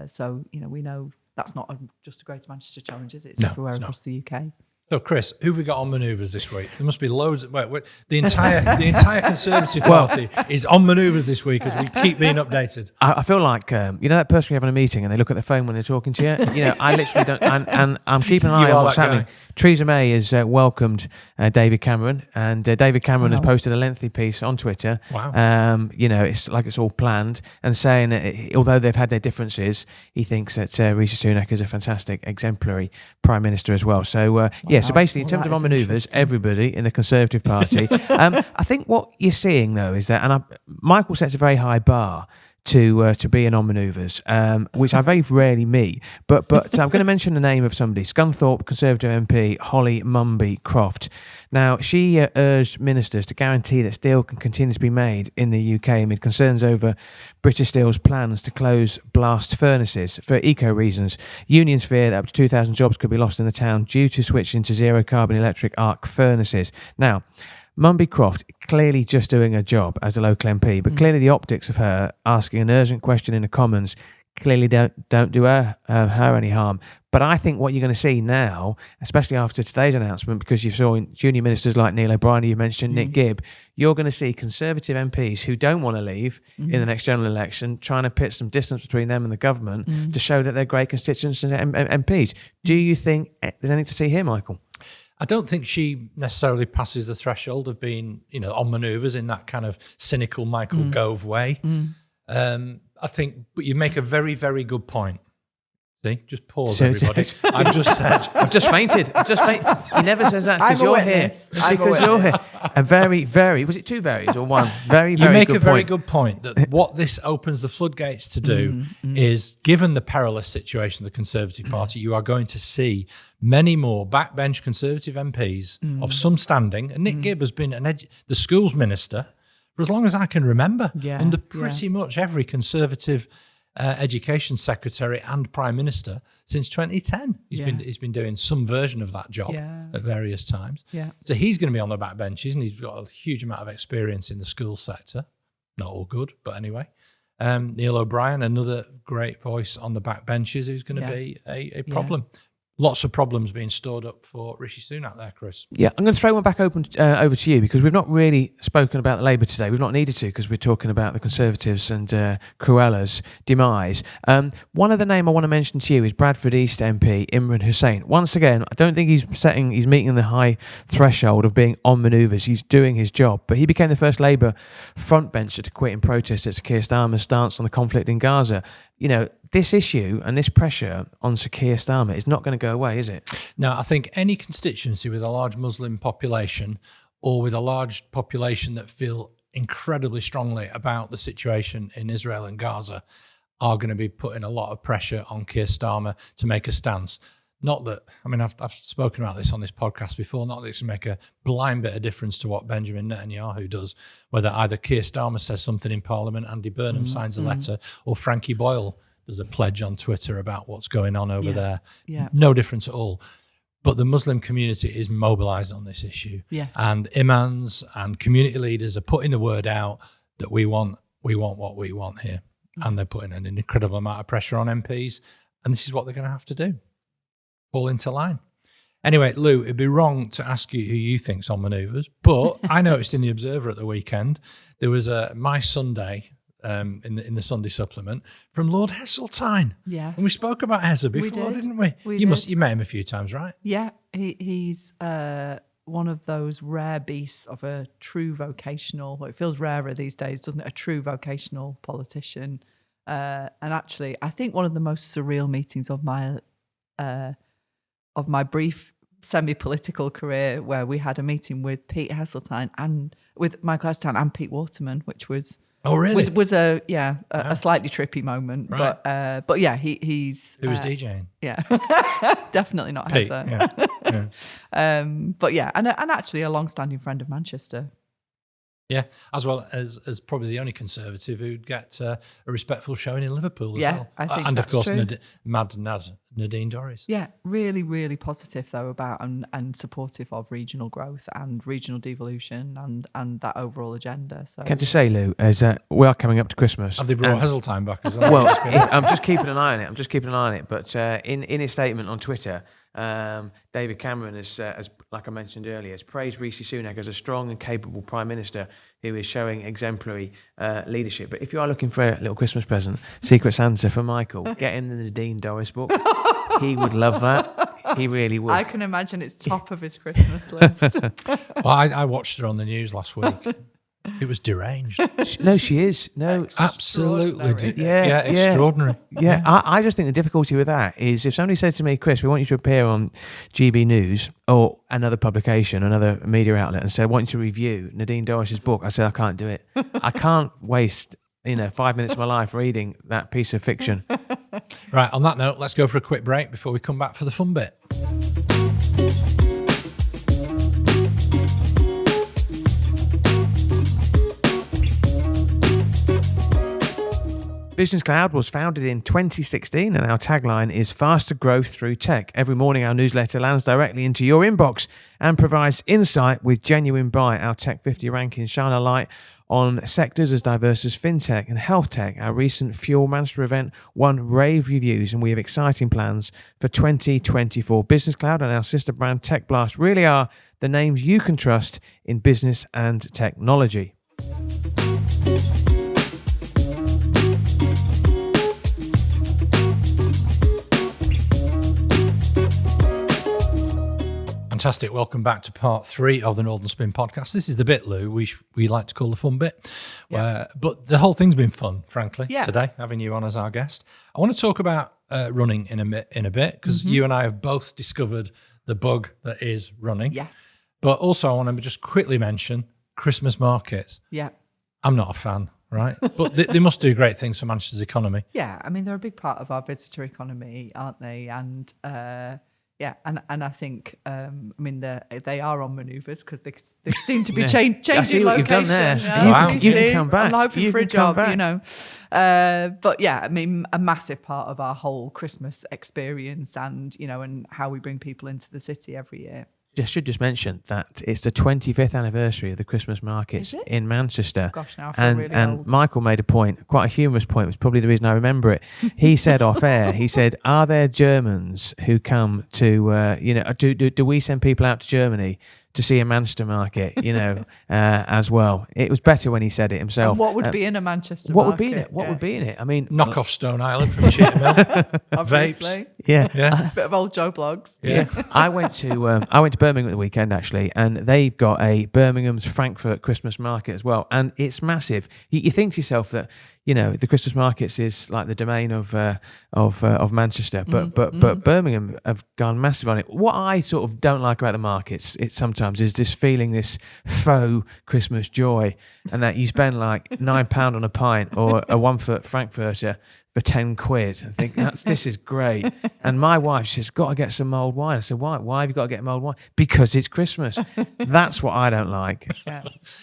so we know that's not just a Greater Manchester challenge, is it? It's everywhere across the UK. So, Chris, who have we got on manoeuvres this week? There must be loads. The entire Conservative Party is on manoeuvres this week as we keep being updated. I feel like that person you're having a meeting and they look at their phone when they're talking to you. I literally don't. And I'm keeping an eye on what's happening. Theresa May has welcomed David Cameron, and David Cameron has posted a lengthy piece on Twitter. Wow. It's like it's all planned, and saying that although they've had their differences, he thinks that Rishi Sunak is a fantastic, exemplary Prime Minister as well. So so basically, in terms of on manoeuvres, everybody in the Conservative Party. I think what you're seeing though is that, Michael sets a very high bar to be an on manoeuvres, which I very rarely meet. But I'm going to mention the name of somebody, Scunthorpe Conservative MP Holly Mumby Croft. Now, she urged ministers to guarantee that steel can continue to be made in the UK amid concerns over British Steel's plans to close blast furnaces. For eco reasons, unions fear that up to 2,000 jobs could be lost in the town due to switching to zero-carbon electric arc furnaces. Now, Mumby Croft clearly just doing her job as a local MP, but clearly the optics of her asking an urgent question in the Commons clearly don't do her any harm. But I think what you're going to see now, especially after today's announcement, because you saw junior ministers like Neil O'Brien, you mentioned Nick Gibb, you're going to see Conservative MPs who don't want to leave in the next general election trying to put some distance between them and the government to show that they're great constituents and MPs. Do you think there's anything to see here, Michael? I don't think she necessarily passes the threshold of being, on manoeuvres in that kind of cynical Michael Gove way. I think, but you make a very, very good point. See, just pause, everybody. I've just fainted. He never says that because you're here. Because you're here. A very, very, was it two varies or one? Very, very good point. You make a very good point that what this opens the floodgates to do is, given the perilous situation of the Conservative Party, you are going to see many more backbench Conservative MPs of some standing. And Nick Gibb has been the schools minister for as long as I can remember, under pretty much every Conservative Education Secretary and Prime Minister since 2010. He's been doing some version of that job at various times. So he's going to be on the backbenches, and he's got a huge amount of experience in the school sector. Not all good, but anyway. Neil O'Brien, another great voice on the backbenches, who's going to be a problem. Lots of problems being stored up for Rishi Sunak there, Chris. Yeah, I'm going to throw one back over to you, because we've not really spoken about the Labour today. We've not needed to, because we're talking about the Conservatives and Cruella's demise. One other name I want to mention to you is Bradford East MP Imran Hussain. Once again, I don't think he's meeting the high threshold of being on manoeuvres. He's doing his job, but he became the first Labour frontbencher to quit in protest at Keir Starmer's stance on the conflict in Gaza. this issue and this pressure on Sir Keir Starmer is not going to go away, is it? No, I think any constituency with a large Muslim population or with a large population that feel incredibly strongly about the situation in Israel and Gaza are going to be putting a lot of pressure on Keir Starmer to make a stance. Not that, I mean, I've spoken about this on this podcast before, not that it's going to make a blind bit of difference to what Benjamin Netanyahu does, whether either Keir Starmer says something in Parliament, Andy Burnham signs a letter, or Frankie Boyle does a pledge on Twitter about what's going on over there. Yeah. No difference at all. But the Muslim community is mobilised on this issue. Yes. And imams and community leaders are putting the word out that we want what we want here. And they're putting an incredible amount of pressure on MPs. And this is what they're going to have to do. Fall into line. Anyway, Lou, it'd be wrong to ask you who you think's on manoeuvres, but I noticed in the Observer at the weekend there was a My Sunday in the Sunday supplement from Lord Heseltine. Yes. And we spoke about Hesse before, didn't we? You met him a few times, right? Yeah, he's one of those rare beasts of a true vocational. Well, it feels rarer these days, doesn't it? A true vocational politician. And actually, I think one of the most surreal meetings of my brief semi-political career, where we had a meeting with Pete Heseltine and with Michael Heseltine and Pete Waterman, which was was a slightly trippy moment, right. but yeah, he's who was DJing? Yeah, definitely not Pete. Hesse. Yeah. But yeah, and actually a long-standing friend of Manchester. Yeah, as well as probably the only Conservative who'd get a respectful showing in Liverpool as well. I think and that's of course, true. Nadine Dorries. Yeah, really, really positive though about and supportive of regional growth and regional devolution and that overall agenda. So Can I just say, Lou, as we are coming up to Christmas. Have they brought Heseltine back as well? Well, I'm just keeping an eye on it. But in his statement on Twitter, David Cameron has, like I mentioned earlier, has praised Rishi Sunak as a strong and capable Prime Minister who is showing exemplary leadership. But if you are looking for a little Christmas present, Secret Santa for Michael, get in the Nadine Dorries book. He would love that. He really would. I can imagine it's top of his Christmas list. Well, I watched her on the news last week. It was deranged. No, she is. No, absolutely. Yeah, extraordinary. Yeah, I just think the difficulty with that is if somebody said to me, Chris, we want you to appear on GB News or another publication, another media outlet, and say, I want you to review Nadine Dorries' book, I said, I can't do it. I can't waste 5 minutes of my life reading that piece of fiction. Right, on that note, let's go for a quick break before we come back for the fun bit. Business Cloud was founded in 2016 and our tagline is faster growth through tech. Every morning our newsletter lands directly into your inbox and provides insight with Genuine Buy. Our Tech 50 rankings shine a light on sectors as diverse as fintech and health tech. Our recent Fuel Manchester event won rave reviews and we have exciting plans for 2024. Business Cloud and our sister brand Tech Blast really are the names you can trust in business and technology. Fantastic. Welcome back to part 3 of the Northern Spin podcast. This is the bit, Lou, we like to call the fun bit. But the whole thing's been fun, frankly, today, having you on as our guest. I want to talk about running in a bit because you and I have both discovered the bug that is running. Yes. But also I want to just quickly mention Christmas markets. Yeah. I'm not a fan, right? But they must do great things for Manchester's economy. Yeah. I mean, they're a big part of our visitor economy, aren't they? And and I think, they are on manoeuvres because they seem to be changing what you've done location. there. You can come back. I'm hoping You for a can come job, back. But yeah, I mean, a massive part of our whole Christmas experience and, and how we bring people into the city every year. I should just mention that it's the 25th anniversary of the Christmas markets in Manchester. Gosh, now I feel really and old. Michael made a point, quite a humorous point, was probably the reason I remember it. He said off air, he said, are there Germans who come to, do we send people out to Germany to see a Manchester market, as well? It was better when he said it himself. And what would be in a Manchester what market? would be in it? What would be in it? I mean, Knock off Stone Island from Cheetham Hill. Obviously. Vapes. Yeah. A bit of old Joe Blogs. Yeah, I went to Birmingham at the weekend actually, and they've got a Birmingham's Frankfurt Christmas market as well, and it's massive. You think to yourself that the Christmas markets is like the domain of Manchester, but Birmingham have gone massive on it. What I sort of don't like about the markets, it sometimes is this feeling, this faux Christmas joy, and that you spend like £9 on a pint or a 1 foot Frankfurter for 10 quid. I think this is great. And my wife, she says, got to get some mulled wine. I said, why have you got to get mulled wine? Because it's Christmas. That's what I don't like. Yeah.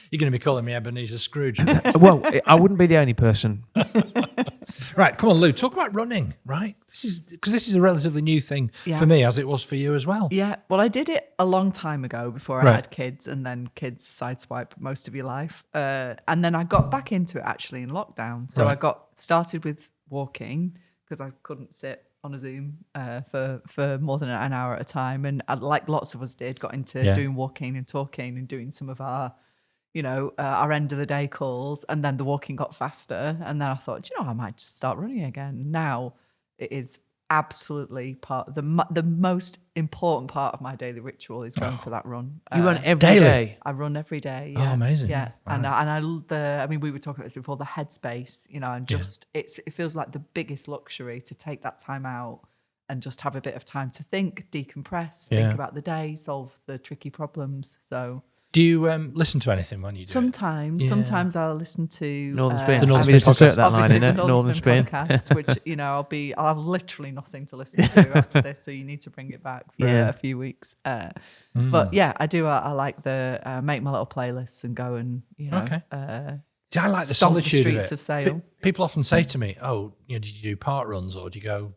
You're going to be calling me Ebenezer Scrooge. Well, I wouldn't be the only person. Right, come on, Lou, talk about running, right? This is a relatively new thing for me, as it was for you as well. Yeah, well, I did it a long time ago before I had kids, and then kids sideswipe most of your life. And then I got back into it actually in lockdown. So I got started with walking because I couldn't sit on a Zoom for more than an hour at a time. And like lots of us did, got into doing walking and talking and doing some of our end of the day calls, and then the walking got faster, and then I thought, I might just start running again. Now it is absolutely part of the most important part of my daily ritual is going for that run. You run every day? I run every day. Yeah. Oh, amazing! Yeah, Right. and we were talking about this before. The headspace, and just it feels like the biggest luxury to take that time out and just have a bit of time to think, decompress, think about the day, solve the tricky problems. So. Do you listen to anything when you do Sometimes I'll listen to Northern Spin. The Northern Spin Spin insert that obviously line in the it. Northern Spin podcast, which I'll have literally nothing to listen to after this, so you need to bring it back for a few weeks. But yeah, I do. I like the make my little playlists and go and See, I like the stomp the solitude streets of it. of Sale. People often say to me, "Oh, did you do park runs or do you go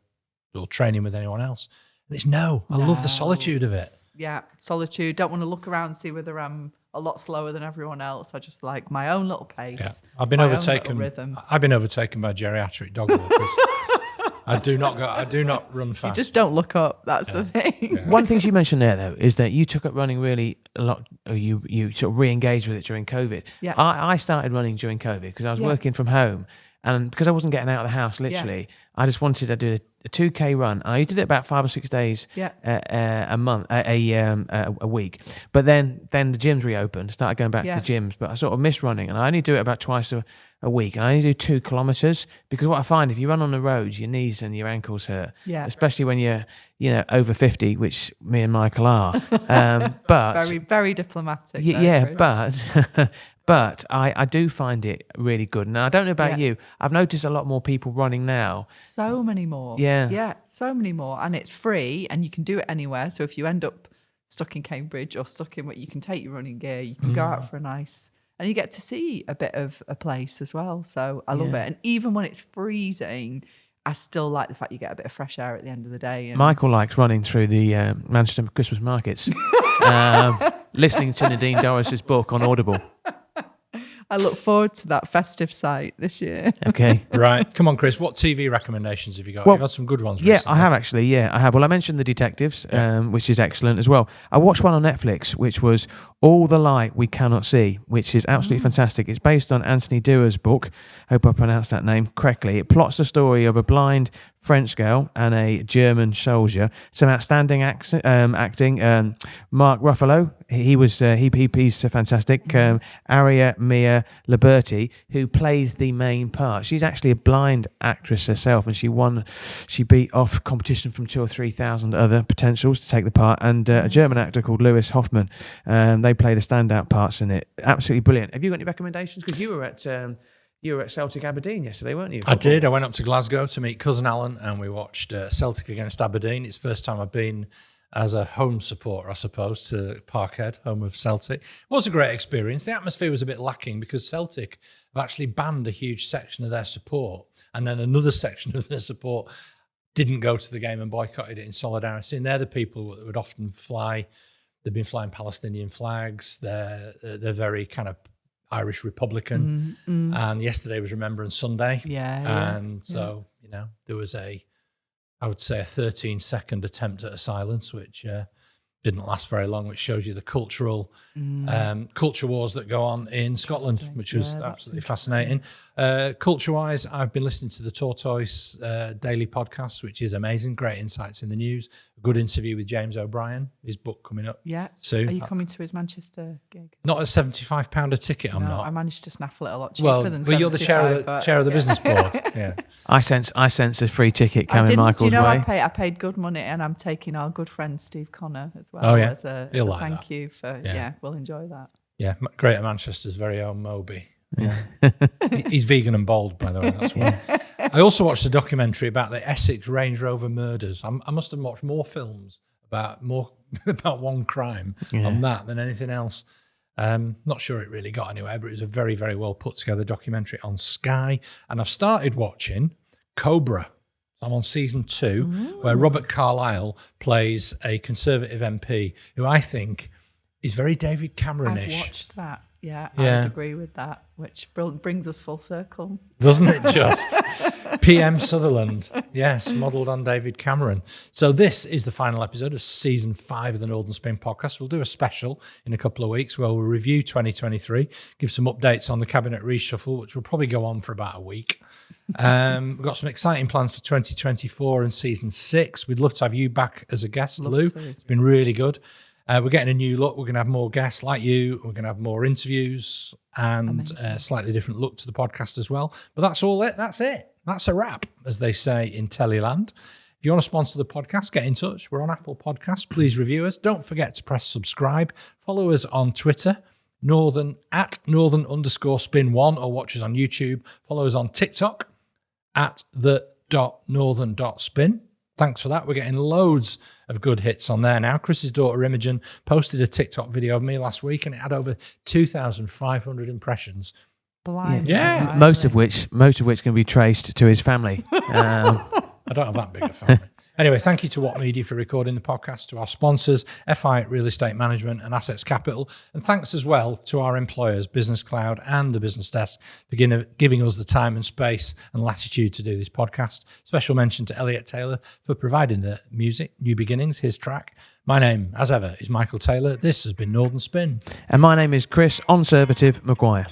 or training with anyone else?" And it's no. I love the solitude of it. Yeah, solitude. Don't want to look around and see whether I'm a lot slower than everyone else. I just like my own little pace. Yeah. I've been overtaken. I've been overtaken by geriatric dog walkers. I do not run fast. You just don't look up. That's the thing. Yeah. One thing you mentioned there, though, is that you took up running really a lot. Or you sort of re-engaged with it during COVID. Yeah. I started running during COVID because I was working from home, and because I wasn't getting out of the house, literally, I just wanted to do a 2K run. I did it about 5 or 6 days a month, a week. But then the gyms reopened, started going back to the gyms. But I sort of missed running, and I only do it about twice a week. And I only do 2 kilometers because what I find, if you run on the roads, your knees and your ankles hurt. Yeah. Especially when you're over 50, which me and Michael are. But very, very diplomatic. But I do find it really good. And I don't know about you. I've noticed a lot more people running now. So many more. Yeah. Yeah, so many more. And it's free and you can do it anywhere. So if you end up stuck in Cambridge or stuck in what you can take your running gear, you can go out for a nice, and you get to see a bit of a place as well. So I love it. And even when it's freezing, I still like the fact you get a bit of fresh air at the end of the day. And Michael likes running through the Manchester Christmas markets, listening to Nadine Dorris's book on Audible. I look forward to that festive sight this year. Okay. Right. Come on, Chris. What TV recommendations have you got? Well, You've got some good ones Yeah, recently. I have actually. Yeah, I have. Well, I mentioned The Detectives, which is excellent as well. I watched one on Netflix, which was All the Light We Cannot See, which is absolutely fantastic. It's based on Anthony Dua's book. Hope I pronounced that name correctly. It plots the story of a blind French girl and a German soldier. Some outstanding acting. Mark Ruffalo, he's fantastic. Aria Mia Liberti, who plays the main part. She's actually a blind actress herself, and she beat off competition from 2,000 or 3,000 other potentials to take the part. And a German actor called Lewis Hoffman. They played the standout parts in it. Absolutely brilliant. Have you got any recommendations? Because you were at Celtic Aberdeen yesterday, weren't you? I did. I went up to Glasgow to meet Cousin Alan, and we watched Celtic against Aberdeen. It's the first time I've been as a home supporter, I suppose, to Parkhead, home of Celtic. It was a great experience. The atmosphere was a bit lacking because Celtic have actually banned a huge section of their support, and then another section of their support didn't go to the game and boycotted it in solidarity. And they're the people that would often fly. They've been flying Palestinian flags. They're very kind of Irish Republican. And yesterday was Remembrance Sunday. So, there was I would say a 13-second attempt at a silence, which didn't last very long, which shows you the culture wars that go on in Scotland, which was absolutely fascinating. Culture-wise, I've been listening to the Tortoise daily podcast, which is amazing. Great insights in the news. A good interview with James O'Brien, his book coming up soon. Are you coming to his Manchester gig? Not at £75 a ticket, I'm not. I managed to snaffle it a lot cheaper than you're the chair of the business board. Yeah. I sense a free ticket coming Michael's way. I paid good money, and I'm taking our good friend Steve Connor as well as a thank you for we'll enjoy that. Yeah, Greater Manchester's very own Moby. Yeah. He's vegan and bald, by the way. That's why. I also watched a documentary about the Essex Range Rover murders. I must have watched more films about one crime on that than anything else. Not sure it really got anywhere, but it was a very, very well put together documentary on Sky. And I've started watching Cobra. I'm on season 2, where Robert Carlyle plays a Conservative MP who I think is very David Cameron-ish. I've watched that. Yeah, I would agree with that, which brings us full circle. Doesn't it just? PM Sutherland, yes, modelled on David Cameron. So this is the final episode of season 5 of the Northern Spin podcast. We'll do a special in a couple of weeks where we'll review 2023, give some updates on the Cabinet reshuffle, which will probably go on for about a week. We've got some exciting plans for 2024 and season 6. We'd love to have you back as a guest, Lou. It's been really good. We're getting a new look. We're going to have more guests like you. We're going to have more interviews and a slightly different look to the podcast as well. But that's all it. That's it. That's a wrap, as they say in Teleland. If you want to sponsor the podcast, get in touch. We're on Apple Podcasts. Please review us. Don't forget to press subscribe. Follow us on Twitter, @northern_spin1, or watch us on YouTube. Follow us on TikTok @the.northern.spin. Thanks for that. We're getting loads of good hits on there now. Chris's daughter Imogen posted a TikTok video of me last week, and it had over 2,500 impressions. Blind. Yeah. Most of which can be traced to his family. I don't have that big a family. Anyway, thank you to Watt Media for recording the podcast, to our sponsors, FI Real Estate Management and Assets Capital, and thanks as well to our employers, Business Cloud and the Business Desk, for giving us the time and space and latitude to do this podcast. Special mention to Elliot Taylor for providing the music, New Beginnings, his track. My name, as ever, is Michael Taylor. This has been Northern Spin. And my name is Chris Conservative Maguire.